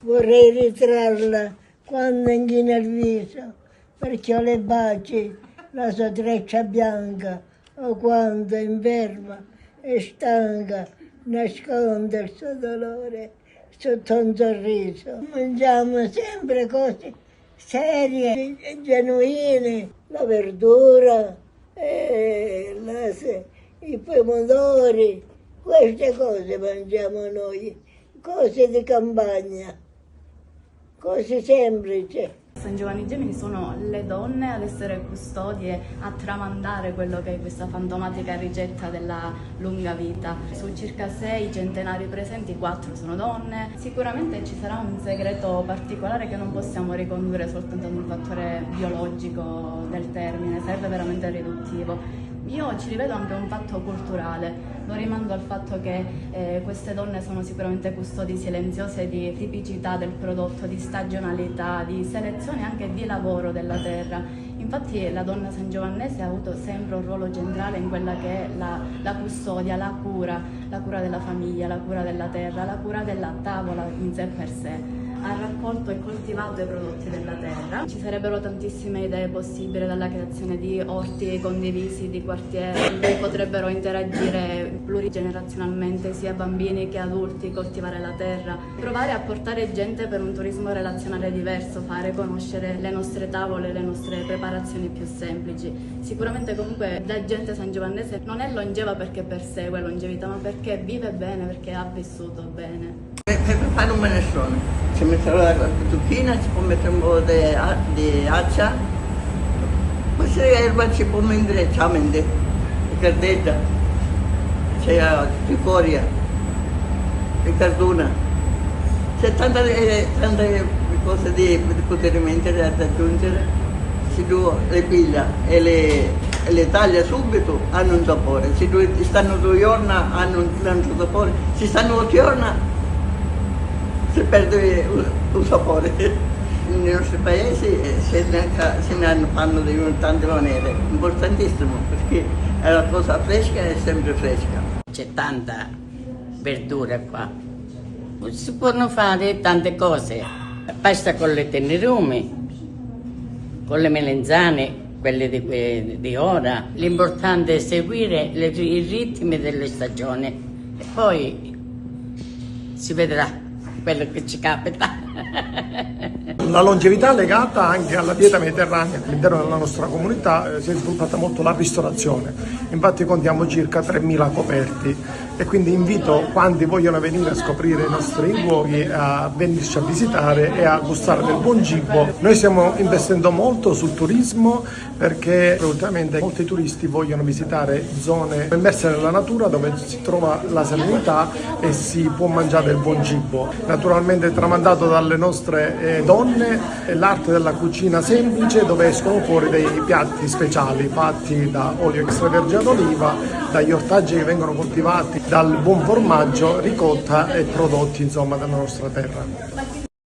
Vorrei ritrarla quando inchina il viso, perché ho le baci, la sua treccia bianca, o quando è inferma e stanca, nasconde il suo dolore sotto un sorriso. Mangiamo sempre cose serie e genuine, la verdura, i pomodori, queste cose mangiamo noi, cose di campagna, cose semplici. San Giovanni Gemini sono le donne ad essere custodie, a tramandare quello che è questa fantomatica ricetta della lunga vita. Su circa 6 centenari presenti, 4 sono donne. Sicuramente ci sarà un segreto particolare che non possiamo ricondurre soltanto ad un fattore biologico del termine, serve veramente riduttivo. Io ci rivedo anche un fatto culturale, lo rimando al fatto che queste donne sono sicuramente custodi silenziose di tipicità del prodotto, di stagionalità, di selezione anche di lavoro della terra. Infatti la donna sangiovannese ha avuto sempre un ruolo centrale in quella che è la custodia, la cura della famiglia, la cura della terra, la cura della tavola in sé per sé. Ha raccolto e coltivato i prodotti della terra. Ci sarebbero tantissime idee possibili, dalla creazione di orti condivisi, di quartieri, in cui potrebbero interagire plurigenerazionalmente sia bambini che adulti, coltivare la terra, provare a portare gente per un turismo relazionale diverso, fare conoscere le nostre tavole, le nostre preparazioni più semplici. Sicuramente comunque la gente sangiovannese non è longeva perché persegue longevità, ma perché vive bene, perché ha vissuto bene. Per fare un minestrone ci metterò la zucchina, ci può mettere un po' di accia, poi se erba ci può mettere ciamende, cardetta, c'è cicoria, carduna, c'è tante cose di poter mettere da aggiungere, si le piglia e le taglia subito, hanno un sapore, se stanno 2 giorni hanno un sapore, se stanno 8 giorni si perde un sapore. Nei nostri paesi se ne fanno di tante maniere, importantissimo, perché la cosa fresca è sempre fresca. C'è tanta verdura qua, si possono fare tante cose, pasta con le tennerumi, con le melenzane, quelle di ora. L'importante è seguire i ritmi delle stagioni e poi si vedrà quello che ci capita. La longevità legata anche alla dieta mediterranea. All'interno della nostra comunità si è sviluppata molto la ristorazione, infatti contiamo circa 3.000 coperti e quindi invito quanti vogliono venire a scoprire i nostri luoghi a venirci a visitare e a gustare del buon cibo. Noi stiamo investendo molto sul turismo perché ultimamente molti turisti vogliono visitare zone immerse nella natura dove si trova la serenità e si può mangiare del buon cibo. Naturalmente tramandato dalle nostre donne l'arte della cucina semplice, dove escono fuori dei piatti speciali fatti da olio extravergine d'oliva, dagli ortaggi che vengono coltivati, dal buon formaggio, ricotta e prodotti insomma della nostra terra.